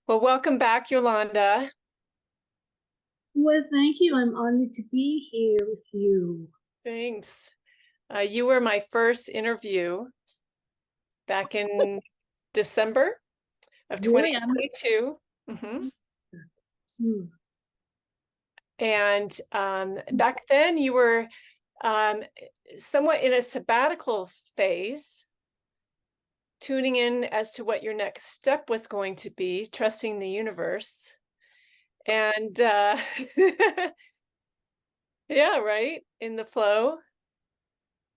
Well, welcome back, Yolanda. Well, thank you. I'm honored to be here with you. Thanks. You were my first interview back in December of Really, 2022. hmm, And back then you were um, somewhat in a sabbatical phase, tuning in as to what your next step was going to be, trusting the universe. And yeah, right, in the flow.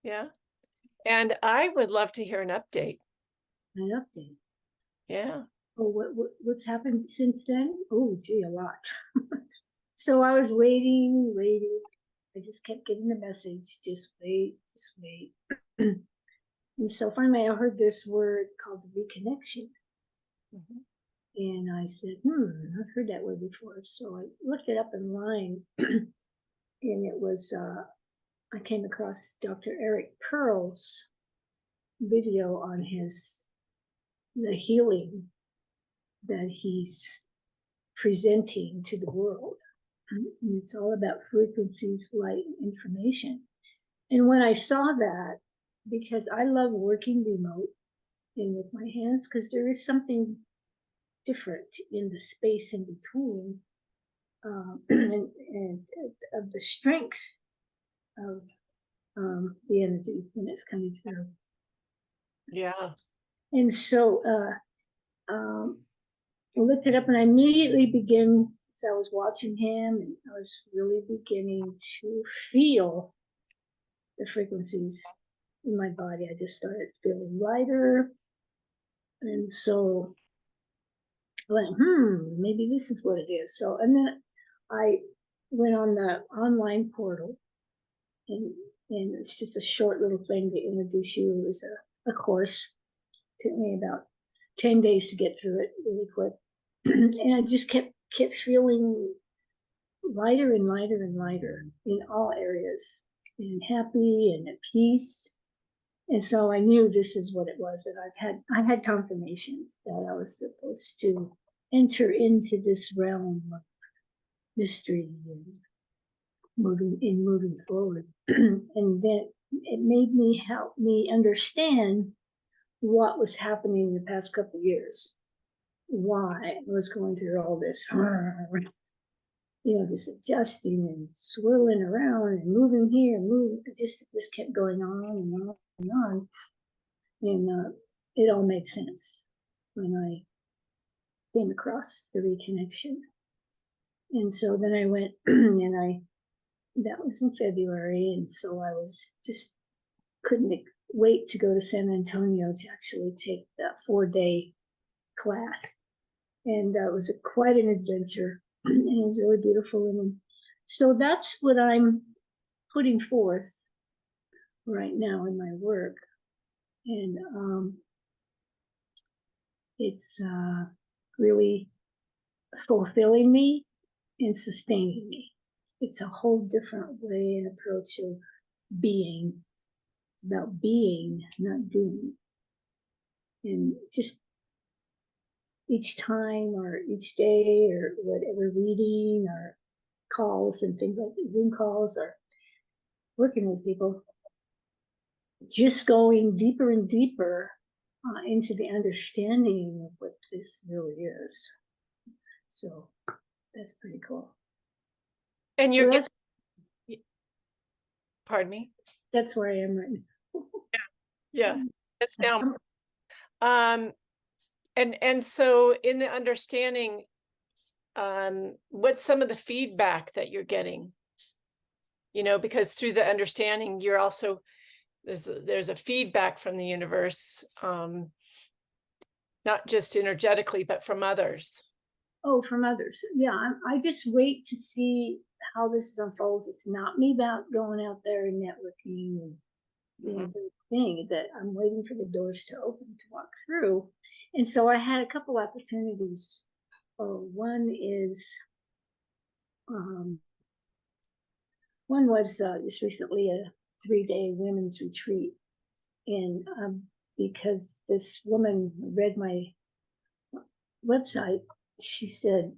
Yeah. And I would love to hear an update. an update. Yeah. Oh, what's happened since then? Oh, gee, a lot. So I was waiting. I just kept getting the message, just wait, just wait. And so finally I heard this word called reconnection. Mhm. And I said, I've heard that word before. So I looked it up online and it was, I came across Dr. Eric Pearl's video on the healing that he's presenting to the world. And it's all about frequencies, light, and information. And when I saw that, because I love working remote and with my hands, because there is something different in the space in between, and of the strength of the energy when it's coming through. Yeah. And so I looked it up and I immediately began, as I was watching him, and I was really beginning to feel the frequencies in my body. I just started feeling lighter. And so I went, maybe this is what it is. So, and then I went on the online portal, and, and it's just a short little thing to introduce you. It was a course. It took me about 10 days to get through it really quick. And I just kept feeling lighter and lighter and lighter in all areas, and happy and at peace. And so I knew this is what it was that I had confirmations that I was supposed to enter into this realm of mystery and moving forward. And then it made me help me understand what was happening in the past couple of years, why I was going through all this, just adjusting and swirling around and moving here and moving. It just kept going on and on and on. And it all made sense when I came across the reconnection. And so then I went and that was in February. And so I was just couldn't wait to go to San Antonio to actually take that 4-day class. And that was quite an adventure. And it was really beautiful. And so that's what I'm putting forth right now in my work. And it's really fulfilling me and sustaining me. It's a whole different way and approach of being. It's about being, not doing. And just each time or each day or whatever, reading or calls and things like Zoom calls or working with people, just going deeper and deeper into the understanding of what this really is. So that's pretty cool. And So pardon me. that's where I am right now. Yeah. That's now. And so in the understanding, what's some of the feedback that you're getting? Because through the understanding, you're also there's a feedback from the universe, not just energetically, but from others. Oh, from others. Yeah, I just wait to see how this unfolds. It's not me about going out there and networking and the thing that I'm waiting for the doors to open to walk through. And so I had a couple opportunities. One is one was just recently a 3-day women's retreat, and because this woman read my website, she said,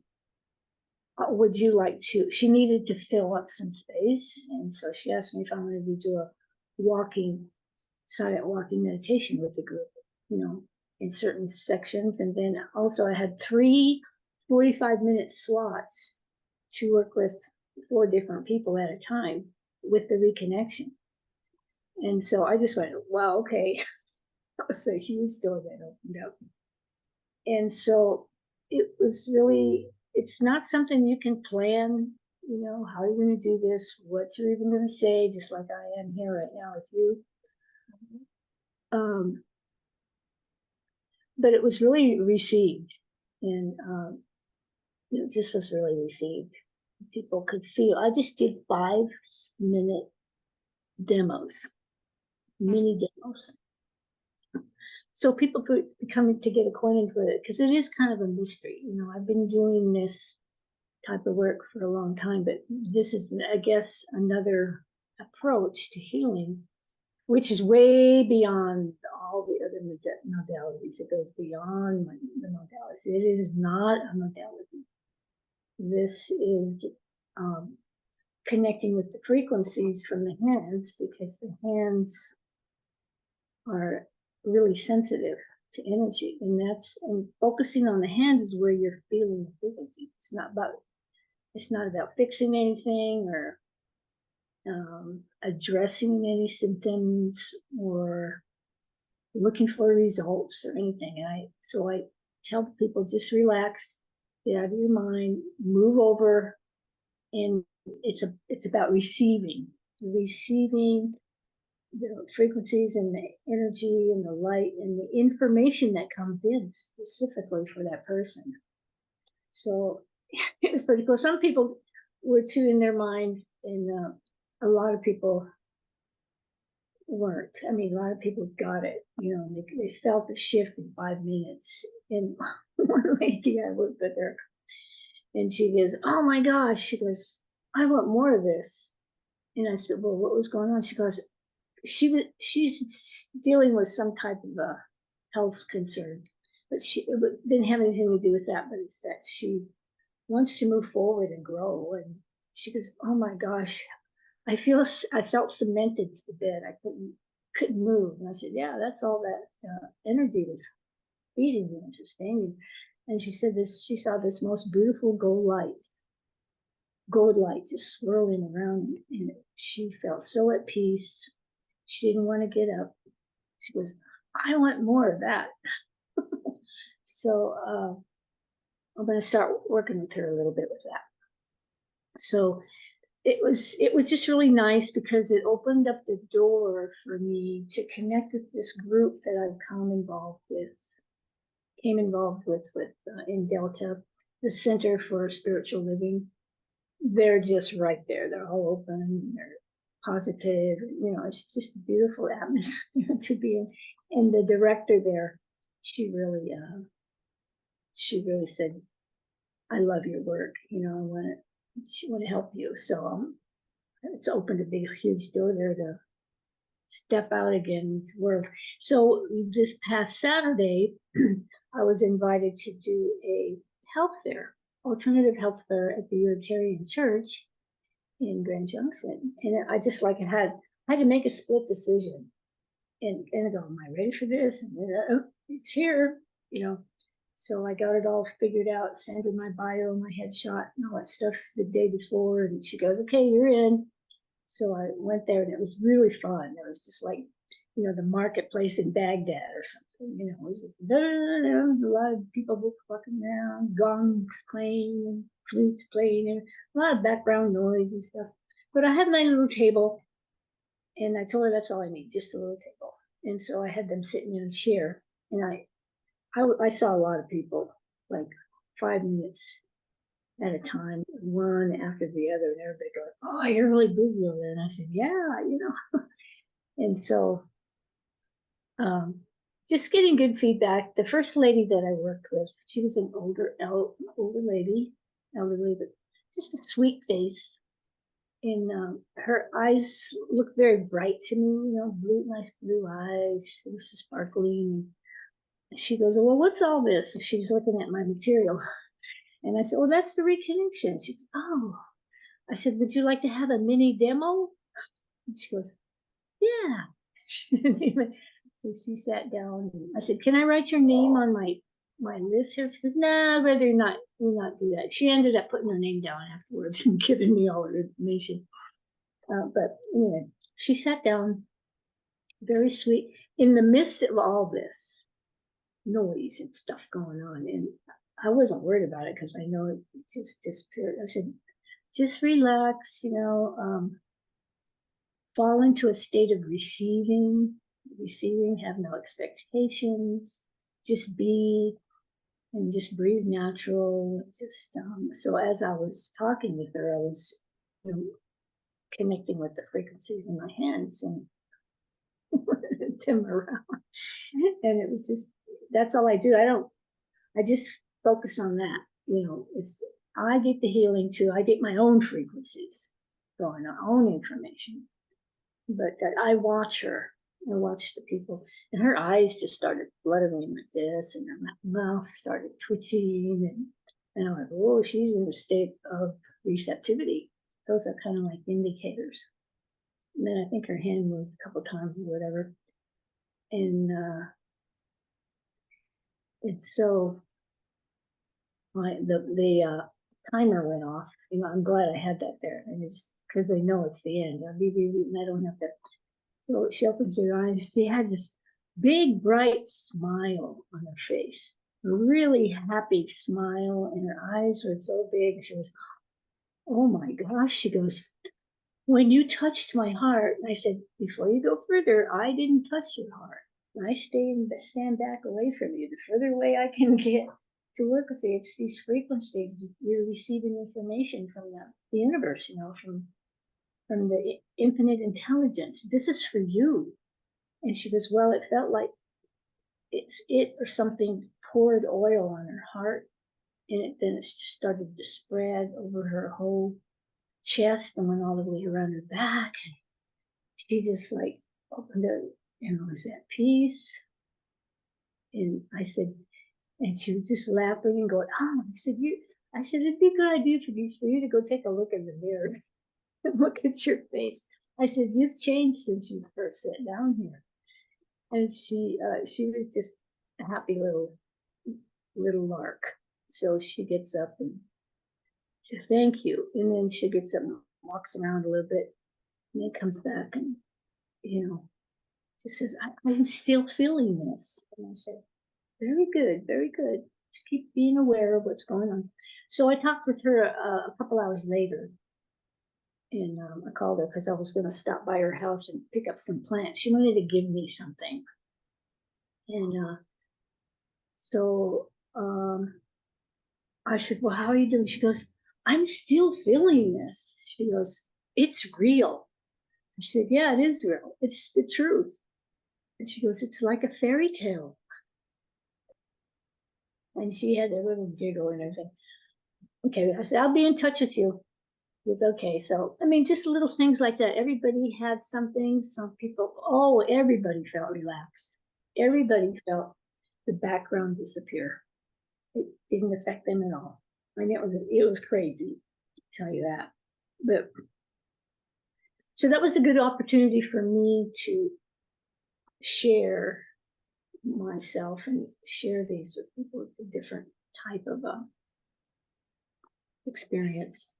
would you like to, she needed to fill up some space. And so she asked me if I wanted to do a walking, silent walking meditation with the group, you know, in certain sections. And then also I had 3 45-minute slots to work with 4 different people at a time with the reconnection. And so I just went, wow, okay. That was a huge door that opened up. And so it was really, it's not something you can plan, you know, how you're going to do this, what you're even going to say, just like I am here right now with you. Um, but it was really received, and it just was really received. People could feel. I just did 5-minute demos, mini demos, so people could come to get acquainted with it, because it is kind of a mystery. You know, I've been doing this type of work for a long time, but this is, I guess, another approach to healing, which is way beyond all the other modalities. It goes beyond the modalities. It is not a modality. This is connecting with the frequencies from the hands, because the hands are really sensitive to energy, and focusing on the hands is where you're feeling the frequency. It's not about fixing anything or addressing any symptoms or looking for results or anything. So I tell people, just relax, get out of your mind, move over, and it's about receiving the frequencies and the energy and the light and the information that comes in specifically for that person. So it was pretty cool. Some people were too in their minds, and a lot of people weren't. I mean, a lot of people got it. You know, they felt the shift in 5 minutes. And one lady I worked with her, and she goes, "Oh my gosh!" She goes, "I want more of this." And I said, "Well, what was going on?" She goes, she's dealing with some type of a health concern, but it didn't have anything to do with that. But it's that she wants to move forward and grow. And she goes, "Oh my gosh, I felt cemented to the bed. I couldn't move." And I said, "Yeah, that's all that energy was feeding you and sustaining." And she said she saw this most beautiful gold light just swirling around, and she felt so at peace. She didn't want to get up. She goes, "I want more of that." So I'm going to start working with her a little bit with that. So it was just really nice, because it opened up the door for me to connect with this group that I've came involved with in Delta, the Center for Spiritual Living. They're just right there. They're all open. They're positive. You know, it's just a beautiful atmosphere to be in. And the director there, she really said, "I love your work. You know, she want to help you." So it's opened a big, huge door there to step out again into the world. So this past Saturday, I was invited to do a health fair, alternative health fair at the Unitarian Church in Grand Junction. And I just I had to make a split decision, and I go, "Am I ready for this?" And then, "Oh, it's here, you know." So I got it all figured out, sent her my bio, my headshot, and all that stuff the day before. And she goes, "Okay, you're in." So I went there, and it was really fun. It was just like, you know, the marketplace in Baghdad or something. You know, it was just a lot of people walking around, gongs playing, and flutes playing, and a lot of background noise and stuff. But I had my little table, and I told her that's all I need, just a little table. And so I had them sitting in a chair, and I saw a lot of people, like 5 minutes at a time, one after the other, and everybody going, "Oh, you're really busy over there." And I said, "Yeah, you know." And so just getting good feedback. The first lady that I worked with, she was an older lady, elderly, but just a sweet face. And her eyes looked very bright to me, you know, nice blue eyes, it was sparkling. She goes, "Well, what's all this?" She's looking at my material. And I said, "Oh, that's the reconnection." She goes, "Oh." I said, "Would you like to have a mini demo?" And she goes, "Yeah." So she sat down and I said, "Can I write your name on my list here?" She goes, "Nah, I'd rather not do that." She ended up putting her name down afterwards and giving me all her information. But anyway, she sat down, very sweet, in the midst of all this noise and stuff going on. And I wasn't worried about it because I know it just disappeared. I said, "Just relax, fall into a state of receiving, have no expectations, just be and just breathe natural." Just so as I was talking with her, I was, you know, connecting with the frequencies in my hands and them around. And it was just that's all I do. I just focus on that. It's I get the healing too. I get my own frequencies going on, own information. But that I watch her. I watch the people, and her eyes just started fluttering like this, and her mouth started twitching, and I'm like, "Oh, she's in a state of receptivity." Those are kind of like indicators. And then I think her hand moved a couple times or whatever, and it's so the timer went off. I'm glad I had that there, and it's because they know it's the end. And I don't have to. So she opens her eyes. She had this big, bright smile on her face, a really happy smile, and her eyes were so big. She was, "Oh my gosh," she goes, "when you touched my heart." And I said, "Before you go further, I didn't touch your heart. I stand back away from you. The further away I can get to work with you, it's these frequencies. You're receiving information from the universe, from the infinite intelligence. This is for you." And she goes, "Well, it felt like it or something poured oil on her heart, and then it just started to spread over her whole chest and went all the way around her back. And she just like opened her and was at peace." And I said, and she was just laughing and going, "Oh," I said, "It'd be a good idea for you to go take a look in the mirror and look at your face." I said, "You've changed since you first sat down here." And she was just a happy little lark. So she gets up and she says, "Thank you." And then she gets up and walks around a little bit, and then comes back and you know she says, I'm still feeling this." And I said, "Very good, very good. Just keep being aware of what's going on." So I talked with her a couple hours later, and I called her because I was going to stop by her house and pick up some plants. She wanted to give me something, and so I said, "Well, how are you doing?" She goes, "I'm still feeling this." She goes, "It's real." I said, "Yeah, it is real. It's the truth." And she goes, "It's like a fairy tale." And she had a little giggle and everything. "Okay." I said, "I'll be in touch with you." It's okay. So, I mean, just little things like that. Everybody had something. Some people, everybody felt relaxed. Everybody felt the background disappear. It didn't affect them at all. I mean, it was crazy, to tell you that. But so that was a good opportunity for me to share myself and share these with people. It's a different type of experience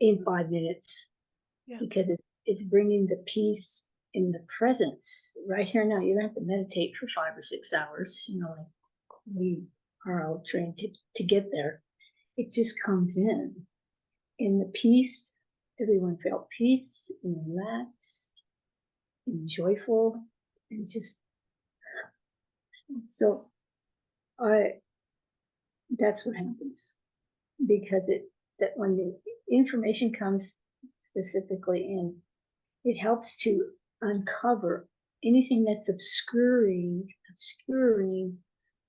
in 5 minutes, Yeah. because it's bringing the peace in the presence right here now. You don't have to meditate for 5 or 6 hours, like we are all trained to get there. It just comes in the peace. Everyone felt peace and relaxed and joyful, and just so I that's what happens, because that when the information comes specifically in, it helps to uncover anything that's obscuring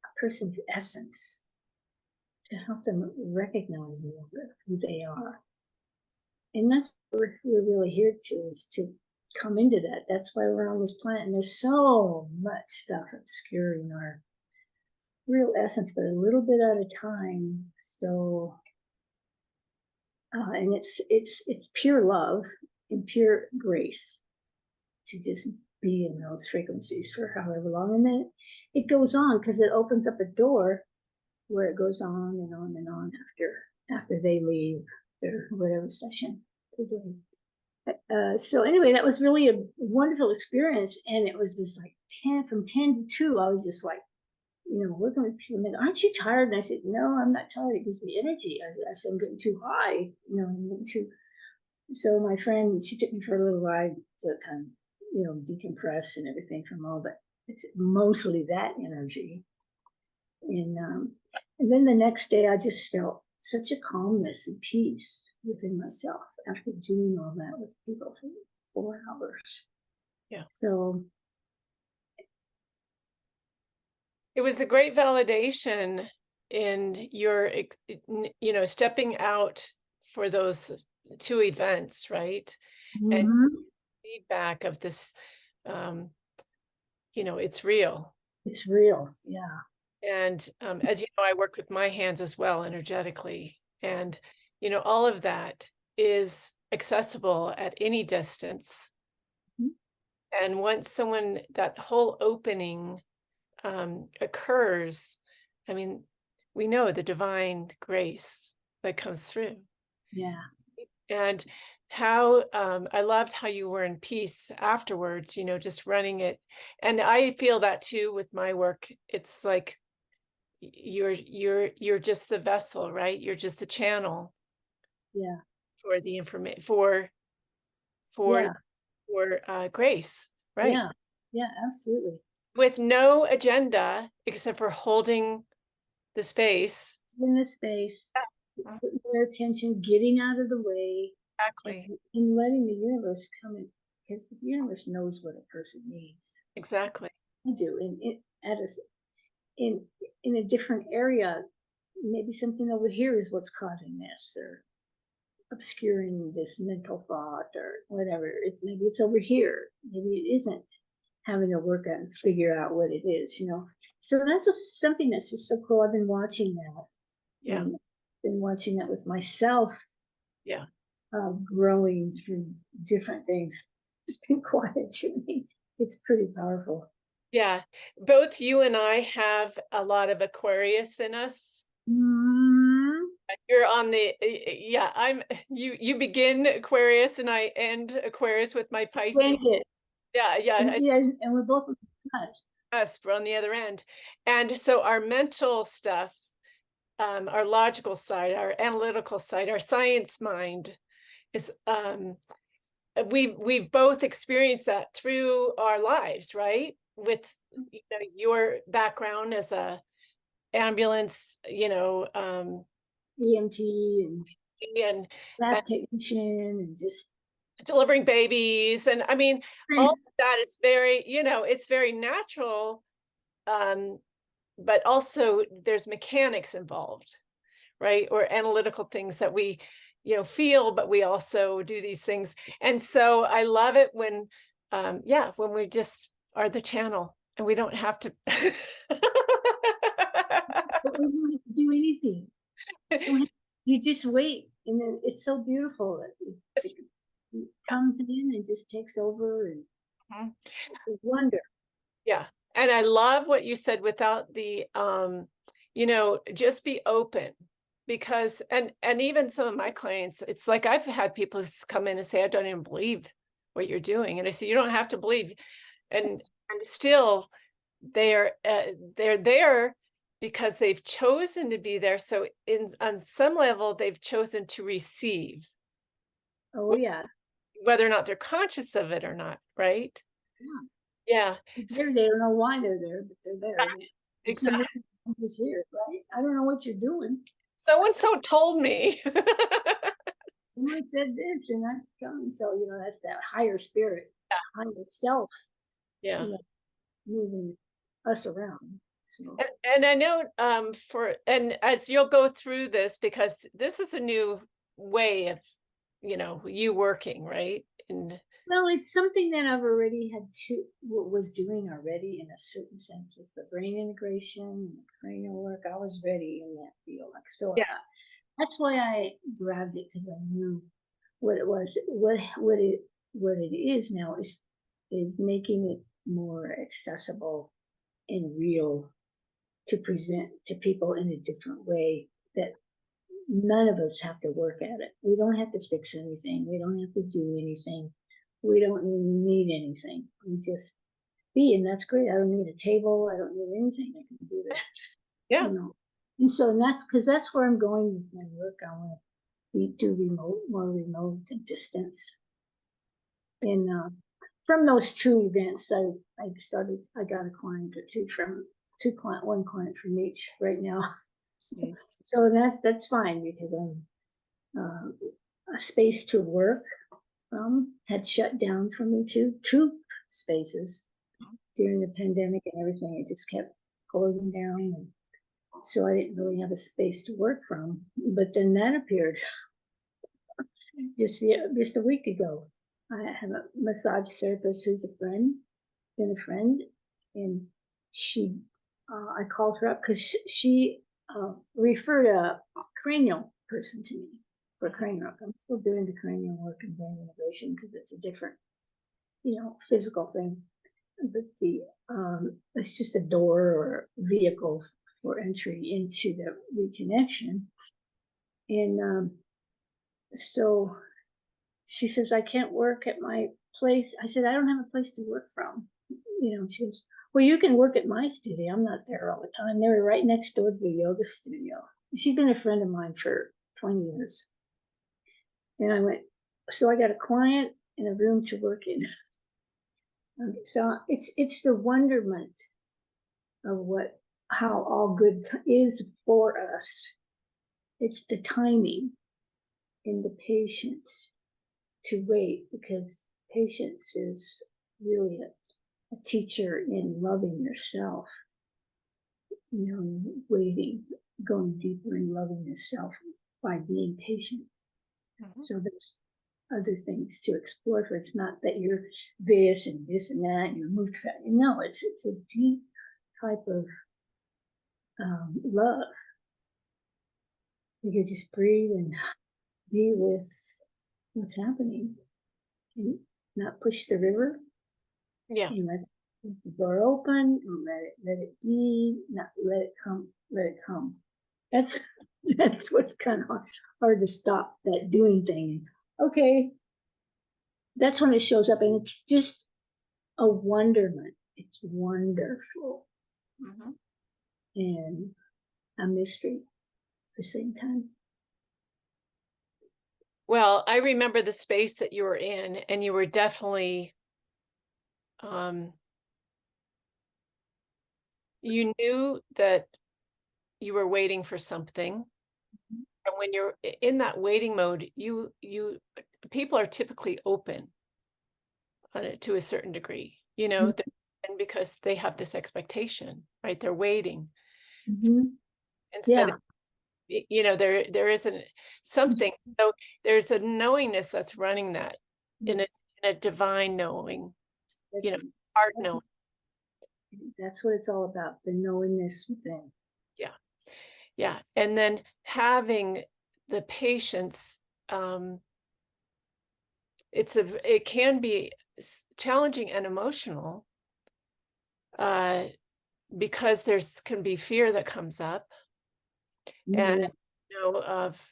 a person's essence, to help them recognize who they are. And that's what we're really here to, is to come into that. That's why we're on this planet, and there's so much stuff obscuring our real essence, but a little bit at a time. So and it's pure love and pure grace to just be in those frequencies for however long, and then it goes on because it opens up a door where it goes on and on and on after they leave their whatever session they're doing. So anyway, that was really a wonderful experience, and it was just like 10 from 10 to 2. I was just like, working with people. And aren't you tired? And I said, no, I'm not tired. It gives me energy. I said, I'm getting too high. I'm getting too. So my friend, she took me for a little ride to kind of, decompress and everything from all, but it's mostly that energy. And then the next day, I just felt such a calmness and peace within myself after doing all that with people for 4 hours. Yeah. So It was a great validation in your, stepping out for those 2 events, right? And feedback of this, it's real. it's real. Yeah. And as you know, I work with my hands as well, energetically. And, all of that is accessible at any distance. Mhm. And once that whole opening occurs, I mean, we know the divine grace that comes through. Yeah. And how I loved how you were in peace afterwards, just running it. And I feel that too with my work. It's like you're just the vessel, right? You're just the channel Yeah. for the information for Yeah. grace, right? Yeah. Yeah. Absolutely. With no agenda except for holding the space. In the space, Yeah, putting their attention, getting out of the way, and, exactly. and letting the universe come in, because the universe knows what a person needs. Exactly. I do, and it at us in a different area, maybe something over here is what's causing this, or obscuring this mental thought, or whatever. Maybe it's over here. Maybe it isn't. Having to work out and figure out what it is. So that's just something that's just so cool. I've been watching that. Yeah. And been watching that with myself, Yeah. growing through different things. It's been quite a journey. It's pretty powerful. Yeah. Both you and I have a lot of Aquarius in us. Mm-hmm. You're on the yeah, you begin Aquarius and I end Aquarius with my Pisces. Yeah, yeah. Yes, and we're both us. Us, we're on the other end. And so our mental stuff, our logical side, our analytical side, our science mind is we've both experienced that through our lives, right? With your background as a ambulance, EMT and and lab technician and just delivering babies. And I mean, all of that is very, it's very natural. But also there's mechanics involved, right? Or analytical things that we, feel, but we also do these things. And so I love it when, when we just are the channel and we don't have to. but we don't have to do anything. You just wait, and then it's so beautiful. It comes in and just takes over, and Mhm. it's a wonder. Yeah. And I love what you said without the, just be open, because, and even some of my clients, it's like I've had people come in and say, I don't even believe what you're doing. And I say, you don't have to believe. And still they're there because they've chosen to be there. So on some level, they've chosen to receive, Oh yeah, whether or not they're conscious of it or not. Right. yeah. Yeah. So, They don't know why they're there, but they're there. There's some exactly. reason I'm just here, right? I don't know what you're doing. So-and-so told me. Someone said this, and I'm coming. So that's that higher spirit, higher self, Yeah. you know, moving us around. So And I know and as you'll go through this, because this is a new way of, you working, right? And well, it's something that I've already was doing already in a certain sense with the brain integration and the cranial work. I was ready in that field. Like so, yeah, That's why I grabbed it, because I knew what it was. What it is now is making it more accessible and real to present to people in a different way, that none of us have to work at it. We don't have to fix anything. We don't have to do anything. We don't need anything. We just be, and that's great. I don't need a table. I don't need anything. I can do this, Yeah. you know. And so that's where I'm going with my work. I want to do more remote and distance. And from those two events, I got a client or two from one client from each right now. Mm. So that's fine, because a space to work had shut down for me too. Two spaces during the pandemic and everything. It just kept closing down, and so I didn't really have a space to work from. But then that appeared just a week ago. I have a massage therapist who's been a friend, and she, I called her up because she referred a cranial person to me for cranial work. I'm still doing the cranial work and brain innovation because it's a different, physical thing. But it's just a door or vehicle for entry into the reconnection. And so she says, I can't work at my place. I said, I don't have a place to work from. She goes, well, you can work at my studio. I'm not there all the time. They were right next door to the yoga studio. She's been a friend of mine for 20 years. And I went, so I got a client and a room to work in. So it's the wonderment of how all good is for us. It's the timing and the patience to wait, because patience is really a teacher in loving yourself, waiting, going deeper in loving yourself by being patient. Mhm. So there's other things to explore. For it's not that you're this and this and that, and you're moved. No, it's a deep type of love. You can just breathe and be with what's happening, and not push the river, Yeah. and let the door open and let it be, not let it come. That's that's what's kind of hard to stop, that doing thing. Okay, that's when it shows up, and it's just a wonderment. It's wonderful Mhm. and a mystery at the same time. Well, I remember the space that you were in, and you were definitely, um, you knew that you were waiting for something. And when you're in that waiting mode, people are typically open on it to a certain degree, and because they have this expectation, right? They're waiting Mm-hmm. instead Yeah. of, there isn't something. So there's a knowingness that's running that in Yes. a divine knowing, That's, you know, heart knowing. that's what it's all about, the knowingness within. Yeah. Yeah. And then having the patience, um, it can be challenging and emotional, uh, because can be fear that comes up, and Yeah. of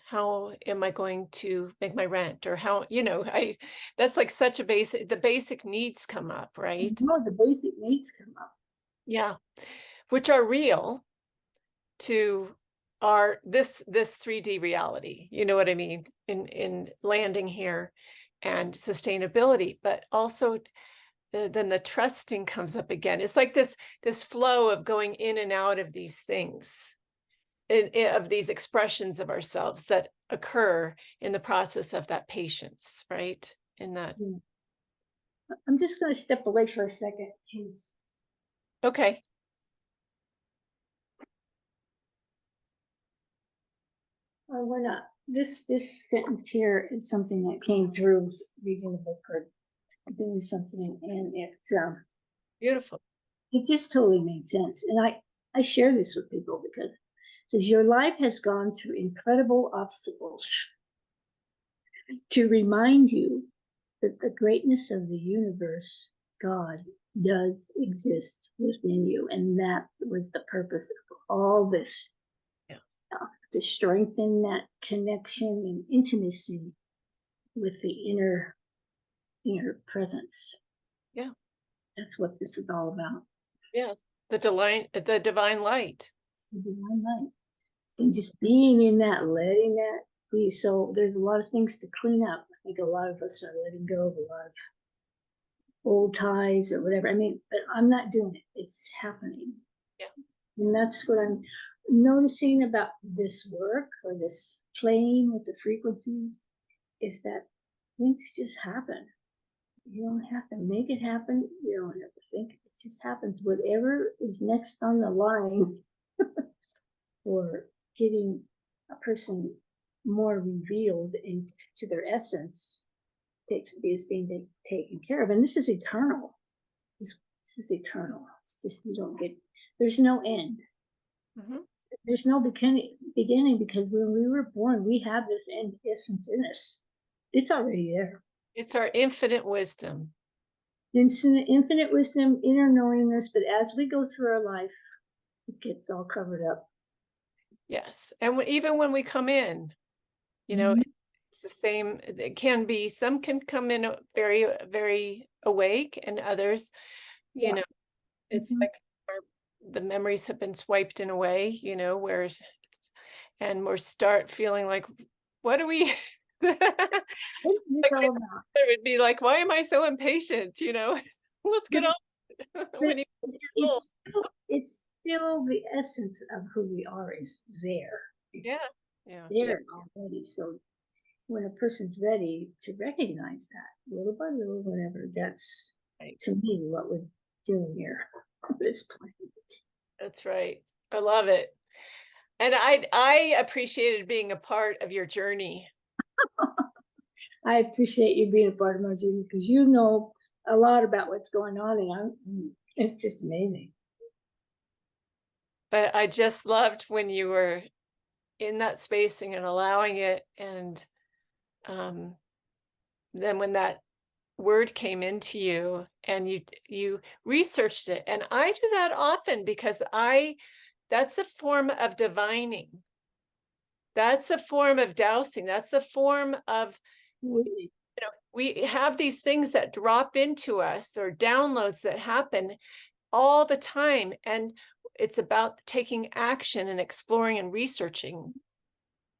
how am I going to make my rent, or how, I that's like such a the basic needs come up, right? No, the basic needs come up. Yeah, which are real to our this 3D reality, you know what I mean, in landing here and sustainability, but also then the trusting comes up again. It's like this flow of going in and out of these things, of these expressions of ourselves that occur in the process of that patience, right? In that. Yeah. I'm just going to step away for a second. Jeez. Okay. I want to. This sentence here is something that came through reading a book or doing something, and Beautiful. it just totally made sense. And I share this with people because says your life has gone through incredible obstacles to remind you that the greatness of the universe, God, does exist within you. And that was the purpose of all this stuff, to strengthen that connection and intimacy with the inner presence. Yeah. That's what this was all about. Yes. The divine light. The divine light. And just being in that, letting that be. So there's a lot of things to clean up. I think a lot of us are letting go of a lot of old ties or whatever. I mean, but I'm not doing it. It's happening. Yeah. And that's what I'm noticing about this work, or this playing with the frequencies, is that things just happen. You don't have to make it happen. You don't have to think. It just happens. Whatever is next on the line for getting a person more revealed into their essence is being taken care of. And this is eternal. This is eternal. It's just, you don't get, there's no end. Mm-hmm. There's no beginning, because when we were born, we have this end essence in us. It's already there. It's our infinite wisdom. Infinite wisdom, inner knowingness. But as we go through our life, it gets all covered up. Yes. And even when we come in, you know, it's the same. It can be, some can come in very, very awake, and others, you know, it's like the memories have been swiped in a way, you know, where, and we're start feeling like, what are we? What is this all about? It would be like, why am I so impatient? You know, let's get on. When he's years old. It's still the essence of who we are is there. Yeah. There already. So when a person's ready to recognize that, little by little, whatever, that's to me what we're doing here on this planet. That's right. I love it. And I appreciated being a part of your journey. I appreciate you being a part of my journey, because you know a lot about what's going on, and it's just amazing. But I just loved when you were in that spacing and allowing it. And then when that word came into you and you researched it, and I do that often, because that's a form of divining. That's a form of dowsing. That's a form of, you know, we have these things that drop into us, or downloads that happen all the time. And it's about taking action and exploring and researching.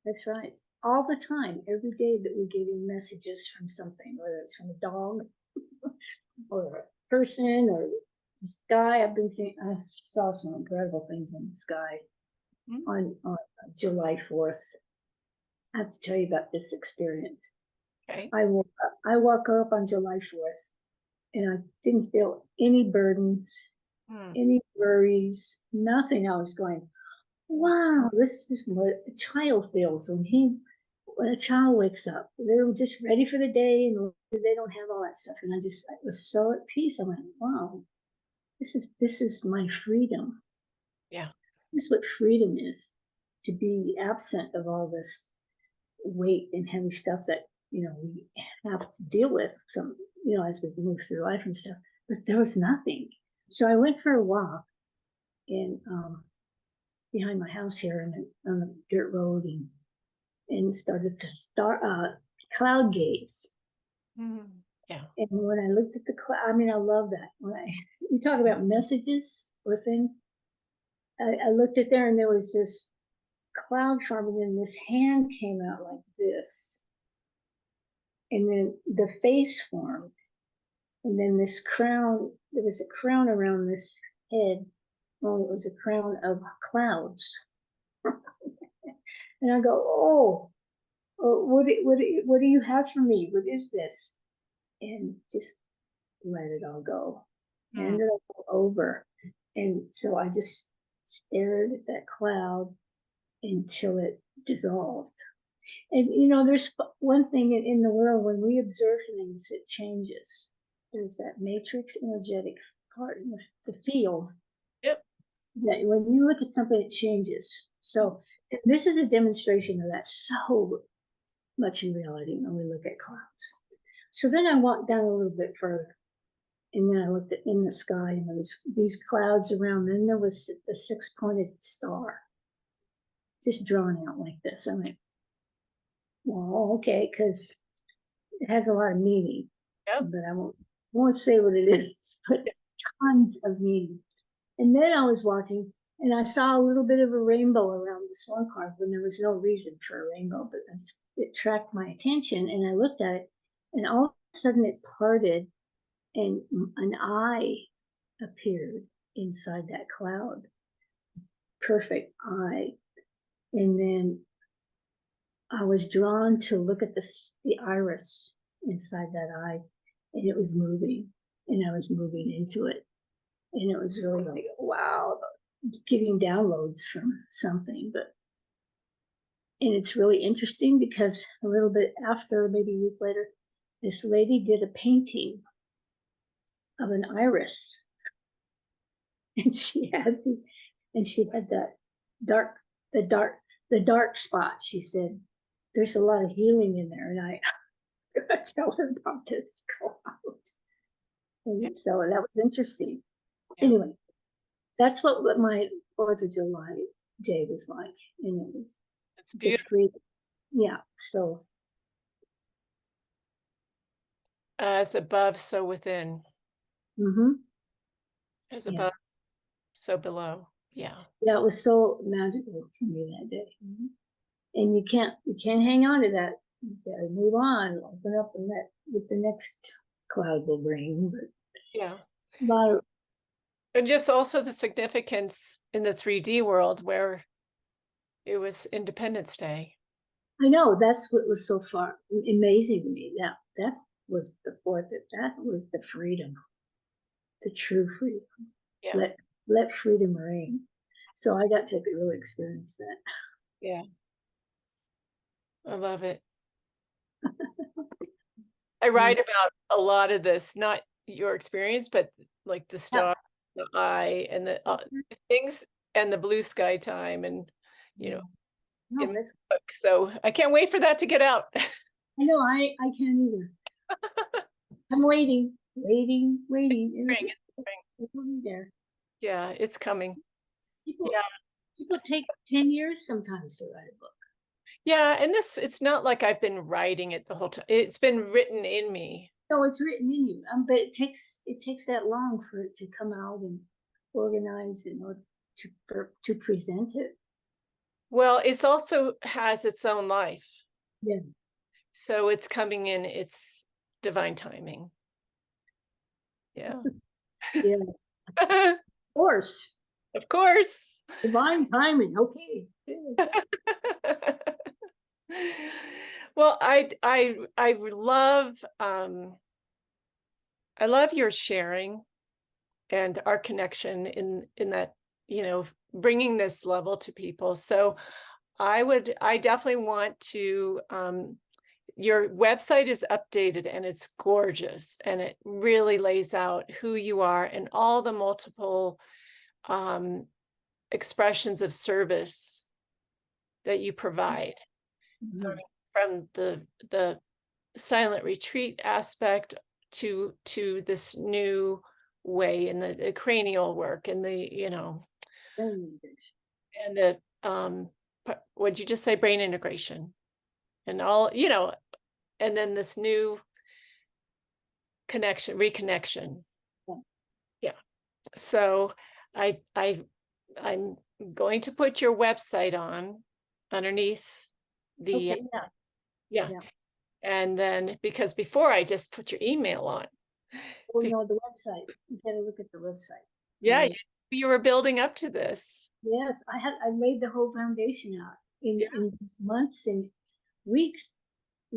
That's right. All the time, every day that we're getting messages from something, whether it's from a dog or a person or the sky. I saw some incredible things in the sky on July 4th. I have to tell you about this experience. Okay. I woke up on July 4th, and I didn't feel any burdens, any worries, nothing. I was going, wow, this is what a child feels when a child wakes up. They're just ready for the day, and they don't have all that stuff. And I was so at peace. I went, wow, this is my freedom. Yeah. This is what freedom is, to be absent of all this weight and heavy stuff that, we have to deal with as we move through life and stuff. But there was nothing. So I went for a walk in behind my house here on the dirt road, and started to cloud gaze. Yeah. And when I looked at the cloud, I mean, I love that. You talk about messages or things, I looked at there, and there was this cloud forming, and this hand came out like this. And then the face formed. And then this crown, there was a crown around this head. Well, it was a crown of clouds. And I go, what do you have for me? What is this? And just let it all go. Hand it all over. And so I just stared at that cloud until it dissolved. And there's one thing in the world, when we observe things, it changes. There's that matrix energetic part in the field. Yep. that when you look at something, it changes. So and this is a demonstration of that so much in reality when we look at clouds. So then I walked down a little bit further, and then I looked at in the sky, and there was these clouds around. Then there was a six-pointed star, just drawn out like this. I went, well, okay, because it has a lot of meaning, Yep. but I won't say what it is, but tons of meaning. And then I was walking, and I saw a little bit of a rainbow around this one car when there was no reason for a rainbow, but it attracted my attention, and I looked at it, and all of a sudden it parted, and an eye appeared inside that cloud, perfect eye. And then I was drawn to look at the iris inside that eye, and it was moving, and I was moving into it, and it was really like, wow, getting downloads from something. And it's really interesting because a little bit after, maybe a week later, this lady did a painting of an iris, and she had that dark, the dark, the dark spot. She said, "There's a lot of healing in there," and I tell her about this cloud. And so that was interesting. Yeah. Anyway, that's what my 4th of July day was like, and it was It's the beautiful. freedom. Yeah. So As above, so within. As yeah, above, so below. Yeah. yeah, it was so magical for me that day. And you can't hang on to that. You gotta move on, open up, and let what the next cloud will bring. But Yeah. about And just also the significance in the 3D world where it was Independence Day. I know that's what was so far amazing to me. That was the 4th. That was the freedom, the true freedom. Yeah. Let freedom reign. So I got to really experience that. Yeah. I love it. I Mm. write about a lot of this, not your experience, but like the Yeah. star, the eye, and the things, and the blue sky time, and you know, No, in my that's book. So I can't wait for that to get out. I know I can't either. I'm waiting, waiting, waiting. Spring, it's spring. It'll be there. Yeah, it's coming. People Yeah. people take 10 years sometimes to write a book. Yeah, and it's not like I've been writing it the whole time. It's been written in me. No, it's written in you. But it takes that long for it to come out and organize in order to present it. Well, it's also has its own life. Yeah. So it's coming in its divine timing. Yeah. Yeah. Of course. Of course. Divine timing. Okay. Well, I love your sharing and our connection in that, bringing this level to people. So I definitely want to your website is updated and it's gorgeous and it really lays out who you are and all the multiple um expressions of service that you provide, Mhm. from the silent retreat aspect to this new way in the cranial work and the Very good. and the what'd you just say, brain integration and all, and then this new reconnection. Yeah. Yeah. So I'm going to put your website on underneath the Okay. Yeah. yeah. Yeah. And then because before I just put your email on. Oh Be- no, the website. You gotta look at the website. yeah, you were building up to this. Yes, I laid the whole foundation out Yeah. in just months and weeks.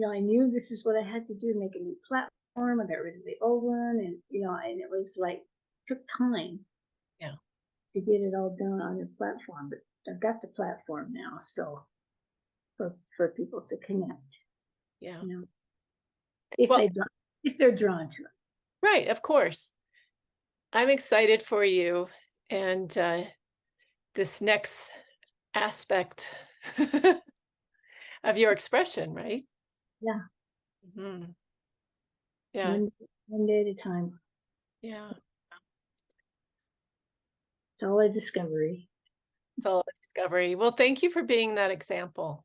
I knew this is what I had to do, make a new platform. I got rid of the old one, and and it was like took time Yeah. to get it all done on the platform. But I've got the platform now, so for people to connect, Yeah. you know, if Well, they're drawn to it. right, of course. I'm excited for you and this next aspect of your expression, right? Yeah, Mhm. Yeah, one day at a time. yeah. It's all a discovery. It's all a discovery. Well, thank you for being that example.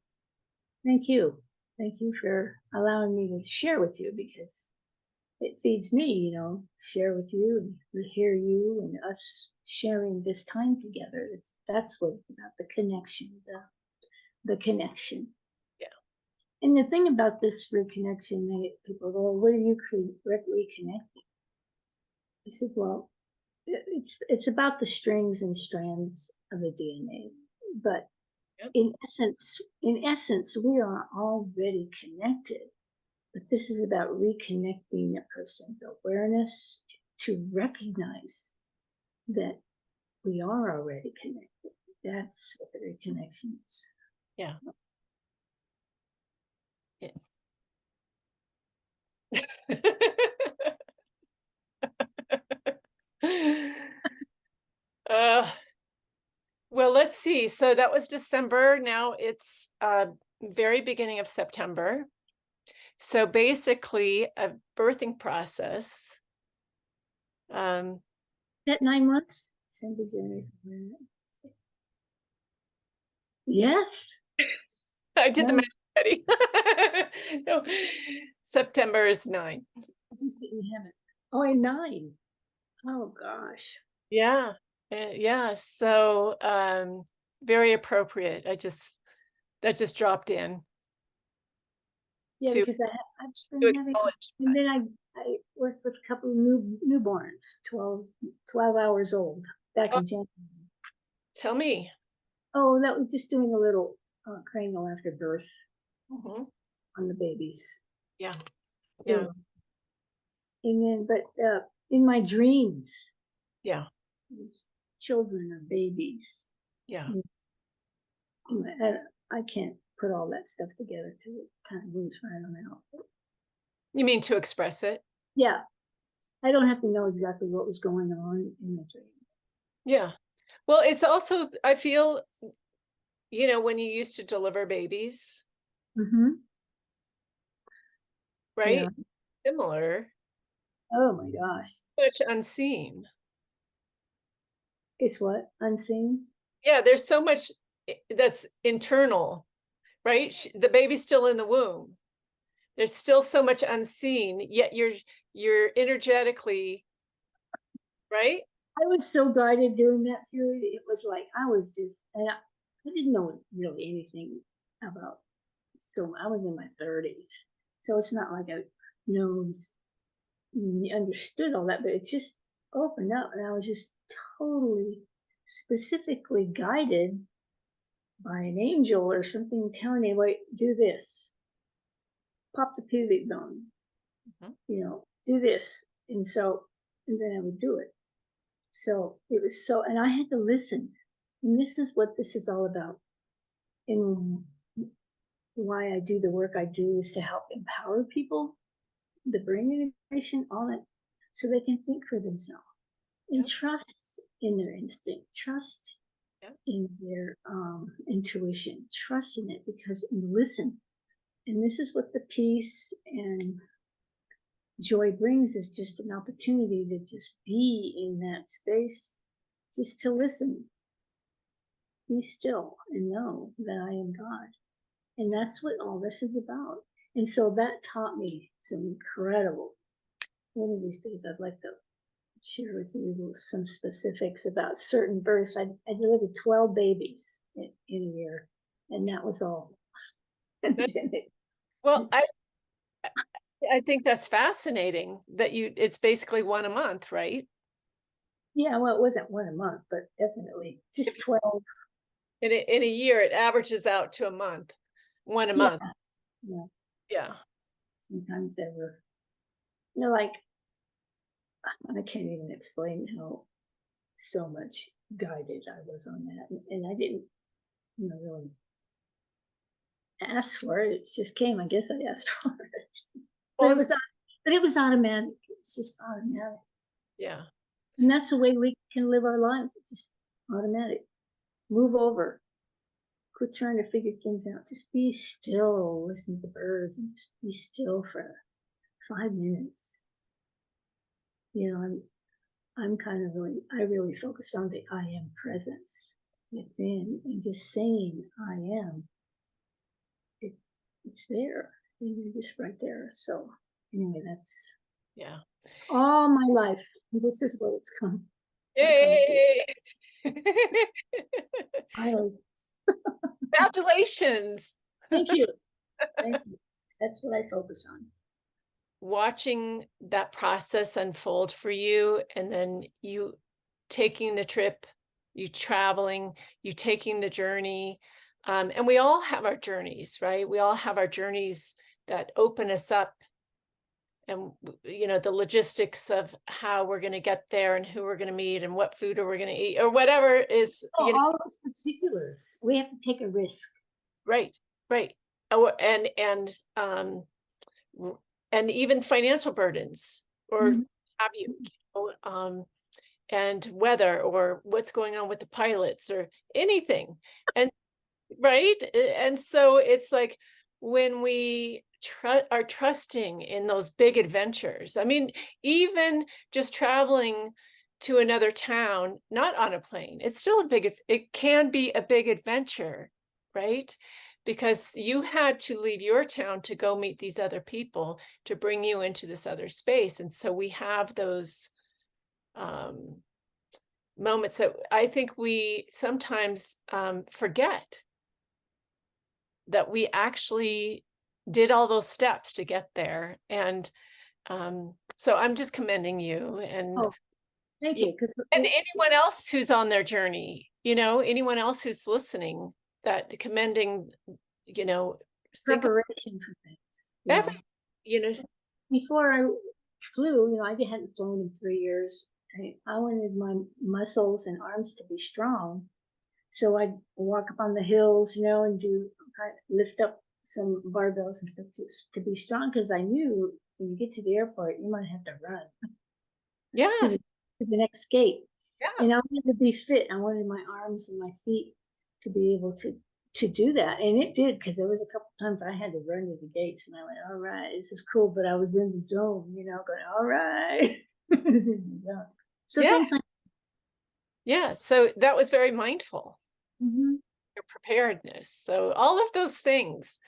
Thank you. Thank you for allowing me to share with you because it feeds me, share with you and to hear you and us sharing this time together. That's what it's about, the connection, the connection. Yeah. And the thing about this reconnection, people go, well, what are you reconnecting? I said, well, it's about the strings and strands of the DNA, but Yep. in essence, we are already connected. But this is about reconnecting a person's awareness to recognize that we are already connected. That's what the reconnection is. Yeah. Uh, well, let's see. So that was December. Now it's very beginning of September. So basically a birthing process. Is that 9 months? December, January, February. Yes. I did the No, math already. No, September is 9. I just didn't have it. Oh, and 9. Oh gosh. Yeah. Yeah. So very appropriate. That just dropped in Yeah, to because I've to been having, acknowledge and that. then I worked with a couple of newborns, 12 hours old back Oh, in January. tell me. Oh, that was just doing a little cranial after birth Mhm. on the babies. Yeah. Yeah. So, and then, but in my dreams, Yeah. these children or babies, Yeah. and I can't put all that stuff together because it kind of moves right on out. You mean to express it? Yeah, I don't have to know exactly what was going on in the dream. Yeah. Well, it's also, I feel, when you used to deliver babies, Mm-hmm. Yeah. right? Similar, Oh my gosh. much unseen. It's what? Unseen? Yeah, there's so much that's internal, right? The baby's still in the womb. There's still so much unseen, yet you're energetically, right? I was so guided during that period. It was like I was just, and I didn't know really anything about. So I was in my 30s, so it's not like I understood all that, but it just opened up, and I was just totally specifically guided by an angel or something telling me, "Wait, do this, pop the pubic bone, Mhm. do this," and then I would do it. So it was so, and I had to listen. And this is what this is all about. And why I do the work I do is to help empower people, the brain integration, all that, so they can think for themselves and Yep. trust in their instinct, trust Yep. in their intuition, trust in it and listen. And this is what the peace and joy brings is just an opportunity to just be in that space, just to listen. Be still and know that I am God. And that's what all this is about. And so that taught me some incredible. One of these days, I'd like to share with you some specifics about certain births. I delivered 12 babies in a year, and that was all. Well, I think that's fascinating that it's basically one a month, right? Yeah, well, it wasn't one a month, but definitely just 12. In a year, it averages out to a month, one a Yeah, month. yeah. Yeah. Sometimes there were, like, I can't even explain how so much guided I was on that. And I didn't, really ask for it. It just came. I guess I asked for it. But Well, it was but it was automatic. It's just automatic. yeah. And that's the way we can live our lives. It's just automatic. move over. Quit trying to figure things out. Just be still, listen to the birds, and just be still for 5 minutes. You know, I'm kind of I really focus on the I am presence within, and just saying I am. It's there. You're just right there. So anyway, that's Yeah. all my life. This is what it's come to. Yay! I Congratulations. thank you. Thank you. That's what I focus on. Watching that process unfold for you, and then you taking the trip, you traveling, you taking the journey. And we all have our journeys, right? We all have our journeys that open us up, and the logistics of how we're going to get there and who we're going to meet and what food are we going to eat or whatever is, Oh, all those particulars. We have to take a risk. right, right. Oh, and even financial burdens, or Mhm. have you, and weather, or what's going on with the pilots, or anything. And right. And so it's like, when we are trusting in those big adventures, I mean, even just traveling to another town, not on a plane, it's still it can be a big adventure, right? Because you had to leave your town to go meet these other people to bring you into this other space. And so we have those moments that I think we sometimes forget, that we actually did all those steps to get there. And so I'm just commending you, and Oh, thank you. Because anyone else who's on their journey, anyone else who's listening, that commending, think of preparation for things. every, you know, Before I flew, I hadn't flown in 3 years. I wanted my muscles and arms to be strong. So I'd walk up on the hills, and lift up some barbells and stuff to be strong, because I knew when you get to the airport, you might have to run yeah, to the next gate. yeah, And I wanted to be fit. I wanted my arms and my feet to be able to do that. And it did, because there was a couple times I had to run to the gates, and I went, all right, this is cool. But I was in the zone, going, all right. I was in the zone. So yeah, things like yeah. So that was very mindful, Mhm. your preparedness. So all of those things,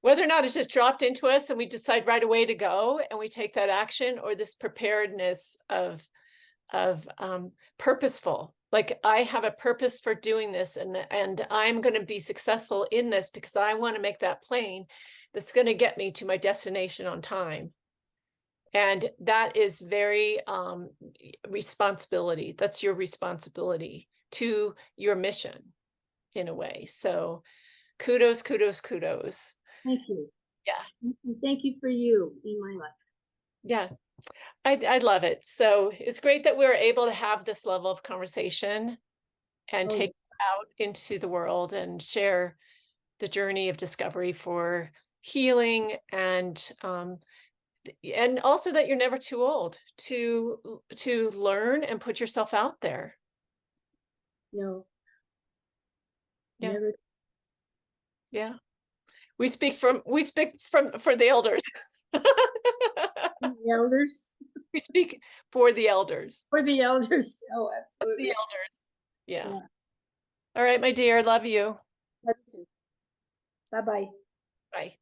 whether or not it's just dropped into us and we decide right away to go and we take that action, or this preparedness of purposeful, like, I have a purpose for doing this, and I'm going to be successful in this because I want to make that plane that's going to get me to my destination on time. And that is very responsibility. That's your responsibility to your mission, in a way. So kudos, kudos, kudos. Thank you. Yeah. Thank you for you in my life. Yeah. I love it. So it's great that we were able to have this level of conversation and Oh, take it out into the world and share the journey of discovery for healing, and also that you're never too old to learn and put yourself out there. no, Yeah, never. yeah. We speak from for the elders. The elders. We speak for the elders. For the elders. Oh, Us, the absolutely. elders. Yeah. Yeah. All right, my dear. Love you. Love you too. Bye bye. Bye.